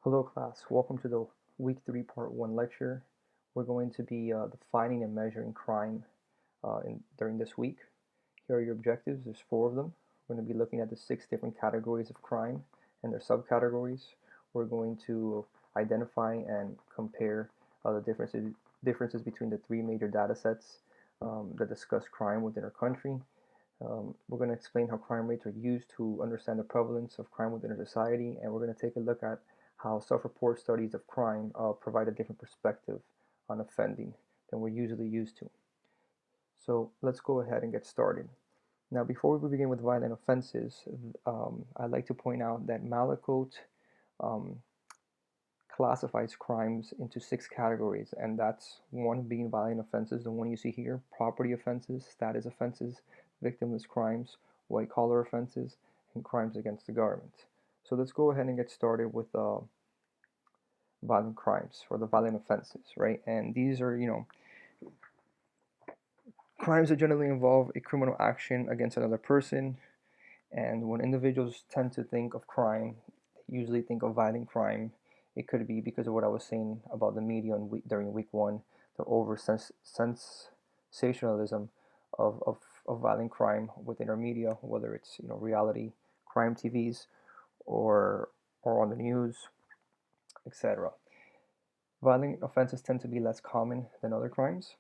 Hello class, welcome to the week 3 part 1 lecture. We're going to be defining and measuring crime during this week. Here are your objectives, there's 4 of them. We're going to be looking at the 6 different categories of crime and their subcategories. We're going to identify and compare the differences between the 3 major data sets that discuss crime within our country. We're going to explain how crime rates are used to understand the prevalence of crime within our society, and we're going to take a look at how self-report studies of crime provide a different perspective on offending than we're usually used to. So let's go ahead and get started. Now, before we begin with violent offenses, I'd like to point out that Malakote classifies crimes into 6 categories, and that's 1 being violent offenses, the one you see here, property offenses, status offenses, victimless crimes, white-collar offenses, and crimes against the government. So let's go ahead and get started with violent crimes or the violent offenses, right? And these are, crimes that generally involve a criminal action against another person. And when individuals tend to think of crime, they usually think of violent crime. It could be because of what I was saying about the media during week 1, the over sensationalism of violent crime within our media, whether it's reality crime TVs or on the news, etc. Violent offenses tend to be less common than other crimes.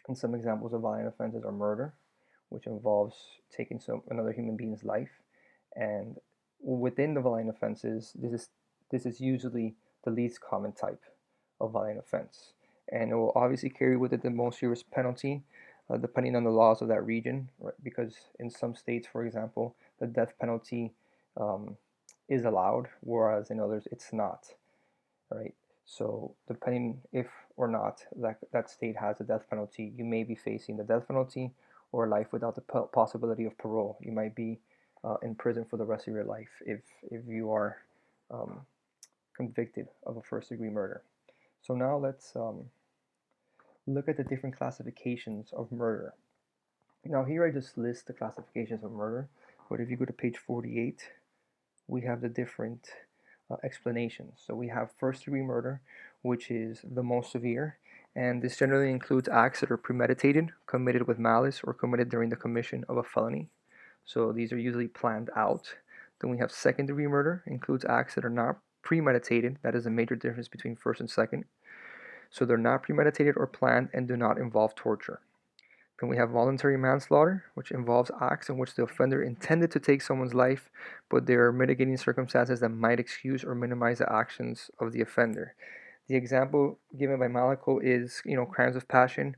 And some examples of violent offenses are murder, which involves taking another human being's life. And within the violent offenses, this is usually the least common type of violent offense. And it will obviously carry with it the most serious penalty, depending on the laws of that region, right? Because in some states, for example, the death penalty is allowed, whereas in others it's not, right? So depending if or not that state has a death penalty, you may be facing the death penalty or life without the possibility of parole. You might be in prison for the rest of your life if you are convicted of a first-degree murder. So now let's look at the different classifications of murder. Now here I just list the classifications of murder, but if you go to page 48, we have the different explanations. So we have first-degree murder, which is the most severe, and this generally includes acts that are premeditated, committed with malice, or committed during the commission of a felony. So these are usually planned out. Then we have second-degree murder, includes acts that are not premeditated. That is a major difference between first and second. So they're not premeditated or planned and do not involve torture. Then we have voluntary manslaughter, which involves acts in which the offender intended to take someone's life, but there are mitigating circumstances that might excuse or minimize the actions of the offender. The example given by Malakote is, crimes of passion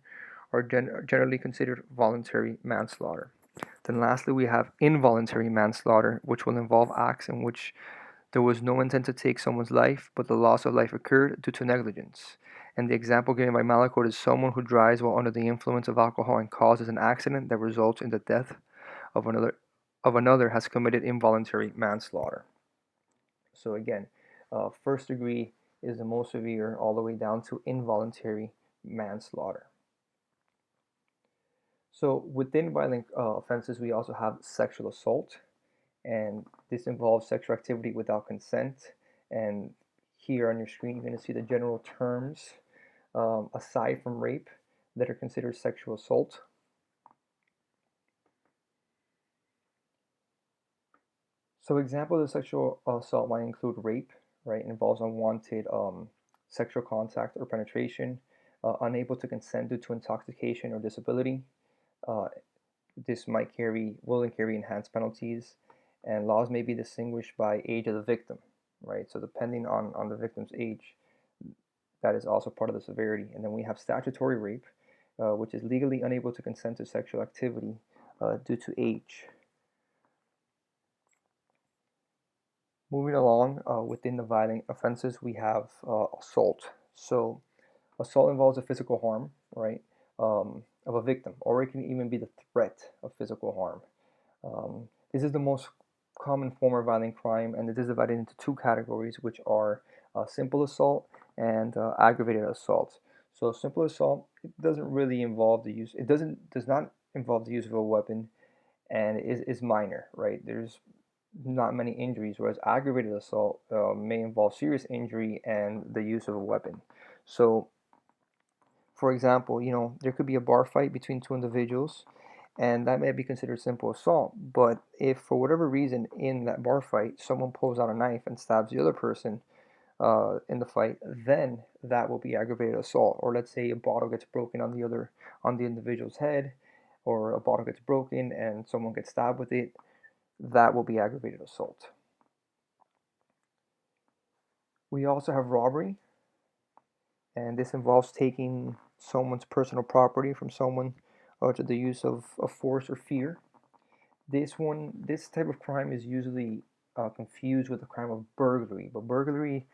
are generally considered voluntary manslaughter. Then lastly, we have involuntary manslaughter, which will involve acts in which there was no intent to take someone's life, but the loss of life occurred due to negligence. And the example given by Malakote is someone who drives while under the influence of alcohol and causes an accident that results in the death of another has committed involuntary manslaughter. So again, first degree is the most severe, all the way down to involuntary manslaughter. So within violent offenses, we also have sexual assault, and this involves sexual activity without consent. And here on your screen, you're going to see the general terms, aside from rape, that are considered sexual assault. So examples of sexual assault might include rape, right? It involves unwanted sexual contact or penetration, unable to consent due to intoxication or disability. This will carry enhanced penalties, and laws may be distinguished by age of the victim, right? So depending on the victim's age, that is also part of the severity. And then we have statutory rape, which is legally unable to consent to sexual activity due to age. Moving along within the violent offenses, we have assault. So assault involves a physical harm, right, of a victim, or it can even be the threat of physical harm. This is the most common form of violent crime, and it is divided into 2 categories, which are simple assault and aggravated assault. So simple assault, it doesn't really involve the use. Does not involve the use of a weapon, and is minor, right? There's not many injuries, whereas aggravated assault may involve serious injury and the use of a weapon. So, for example, there could be a bar fight between two individuals, and that may be considered simple assault. But if for whatever reason in that bar fight someone pulls out a knife and stabs the other person in the fight, then that will be aggravated assault. Or let's say a bottle gets broken on the individual's head, or a bottle gets broken and someone gets stabbed with it, that will be aggravated assault. We also have robbery, and this involves taking someone's personal property from someone to the use of force or fear. This type of crime is usually confused with the crime of burglary, but burglary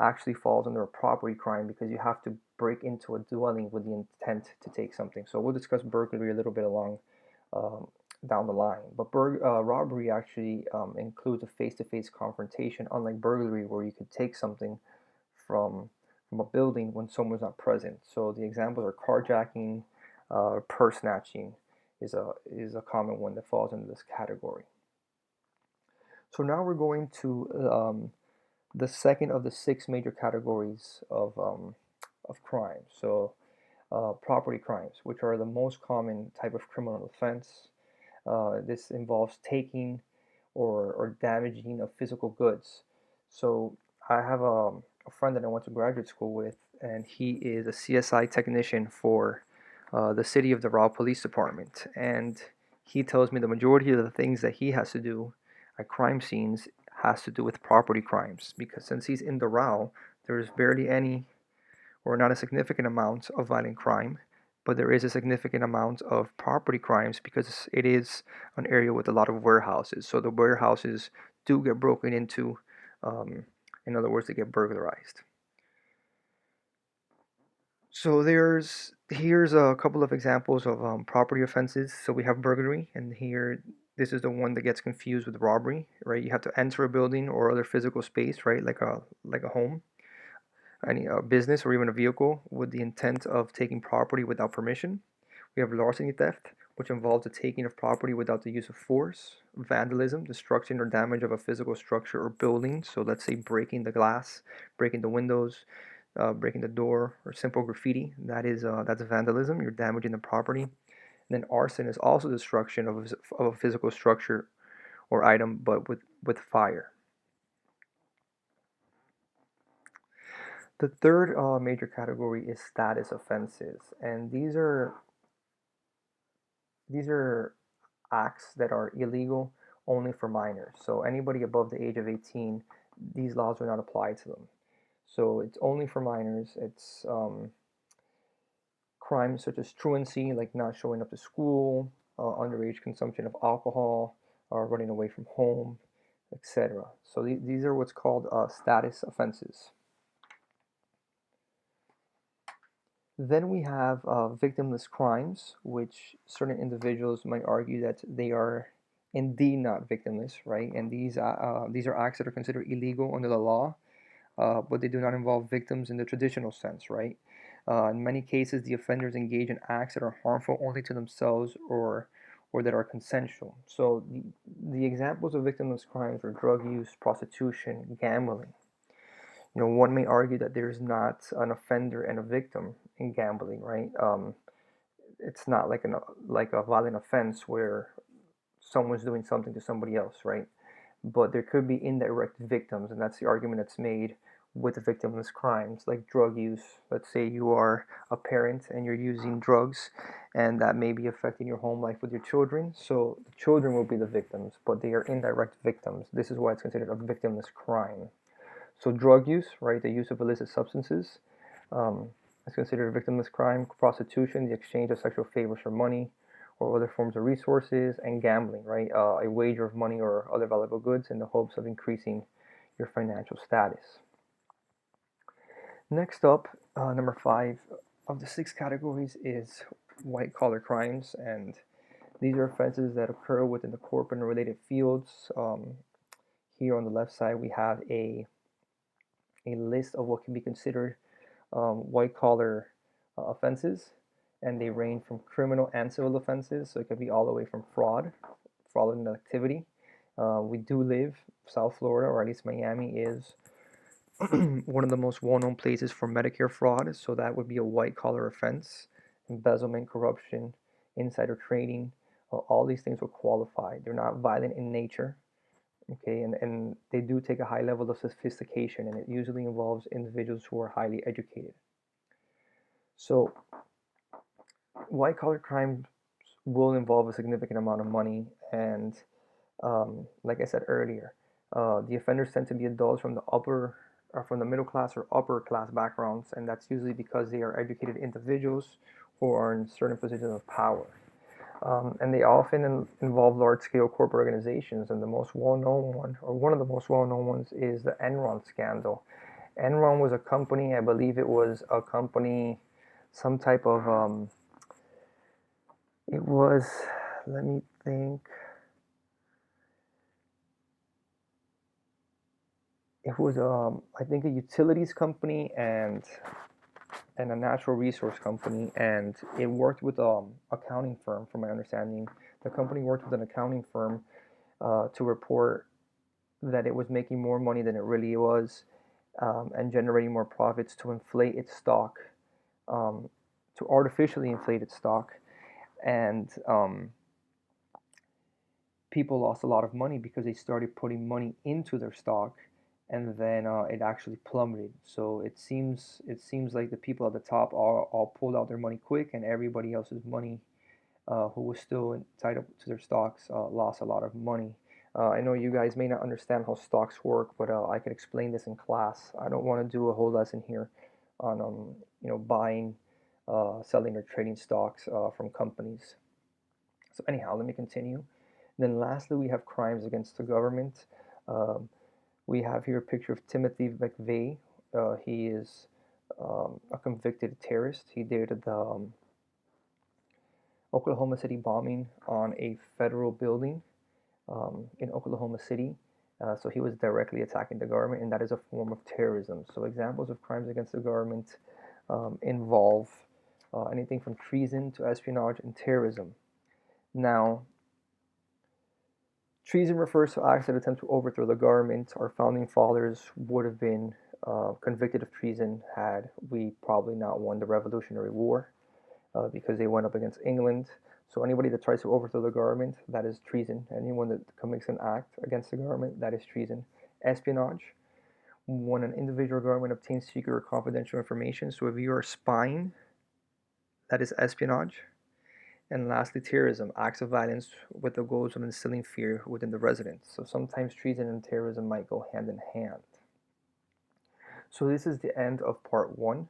actually falls under a property crime because you have to break into a dwelling with the intent to take something. So we'll discuss burglary a little bit along um, down the line. But robbery actually includes a face-to-face confrontation, unlike burglary, where you could take something from a building when someone's not present. So the examples are carjacking, purse snatching is a common one that falls into this category. So now we're going to the second of the six major categories of crime. So property crimes, which are the most common type of criminal offense. This involves taking or damaging of physical goods. So I have a friend that I went to graduate school with, and he is a CSI technician for the City of Doral Police Department. And he tells me the majority of the things that he has to do at crime scenes has to do with property crimes, because since he's in Doral, there's barely any or not a significant amount of violent crime, but there is a significant amount of property crimes because it is an area with a lot of warehouses. So the warehouses do get broken into. Um, in other words, they get burglarized. So here's a couple of examples of property offenses. So we have burglary, and here this is the one that gets confused with robbery, right? You have to enter a building or other physical space, right, like a home, any business, or even a vehicle with the intent of taking property without permission. We have larceny theft, which involves the taking of property without the use of force. Vandalism, destruction or damage of a physical structure or building. So let's say breaking the glass, breaking the windows, breaking the door, or simple graffiti. That's vandalism. You're damaging the property. And then arson is also destruction of a physical structure or item, but with fire. The third major category is status offenses, and these are acts that are illegal only for minors. So anybody above the age of 18, these laws will not apply to them. So it's only for minors. It's crimes such as truancy, like not showing up to school, underage consumption of alcohol, or running away from home, etc. So these are what's called status offenses. Then we have victimless crimes, which certain individuals might argue that they are indeed not victimless, right? And these are acts that are considered illegal under the law, but they do not involve victims in the traditional sense, right? In many cases, the offenders engage in acts that are harmful only to themselves or that are consensual. So the examples of victimless crimes are drug use, prostitution, gambling. One may argue that there's not an offender and a victim in gambling, right? It's not like a violent offense where someone's doing something to somebody else, right? But there could be indirect victims, and that's the argument that's made with the victimless crimes, like drug use. Let's say you are a parent and you're using drugs, and that may be affecting your home life with your children. So the children will be the victims, but they are indirect victims. This is why it's considered a victimless crime. So drug use, right, the use of illicit substances, um, is considered a victimless crime. Prostitution, the exchange of sexual favors for money or other forms of resources, and gambling, right, a wager of money or other valuable goods in the hopes of increasing your financial status. Next up, number 5 of the 6 categories is white collar crimes, and these are offenses that occur within the corporate and related fields. Here on the left side, we have a list of what can be considered white collar offenses, and they range from criminal and civil offenses. So it could be all the way from fraudulent activity, We do live, South Florida, or at least Miami, is one of the most well-known places for Medicare fraud. So that would be a white-collar offense, embezzlement, corruption, insider trading. All these things will qualify. They're not violent in nature, okay, and they do take a high level of sophistication, and it usually involves individuals who are highly educated. So white-collar crimes will involve a significant amount of money, and like I said earlier, the offenders tend to be adults from the upper or from the middle class or upper class backgrounds, and that's usually because they are educated individuals who are in certain positions of power. And they often involve large-scale corporate organizations, and the most well-known one, or one of the most well-known ones, is the Enron scandal. Enron was a company, I believe it was a company, some type of, it was, let me think, it was, I think, a utilities company and a natural resource company, and it worked with accounting firm, from my understanding. The company worked with an accounting firm to report that it was making more money than it really was, and generating more profits to inflate its stock, um, to artificially inflate its stock, and people lost a lot of money because they started putting money into their stock, and then it actually plummeted. So it seems like the people at the top all pulled out their money quick, and everybody else's money, who was still tied up to their stocks, lost a lot of money. I know you guys may not understand how stocks work, but I can explain this in class. I don't want to do a whole lesson here on buying, selling, or trading stocks from companies. So anyhow, let me continue. Then lastly, we have crimes against the government. Um, we have here a picture of Timothy McVeigh. He is a convicted terrorist. He did the Oklahoma City bombing on a federal building in Oklahoma City. So he was directly attacking the government, and that is a form of terrorism. So examples of crimes against the government involve anything from treason to espionage and terrorism. Now, treason refers to acts that attempt to overthrow the government. Our founding fathers would have been convicted of treason had we probably not won the Revolutionary War, because they went up against England. So anybody that tries to overthrow the government, that is treason. Anyone that commits an act against the government, that is treason. Espionage, when an individual government obtains secret or confidential information. So if you are spying, that is espionage. And lastly, terrorism, acts of violence with the goals of instilling fear within the residents. So sometimes treason and terrorism might go hand in hand. So this is the end of part one.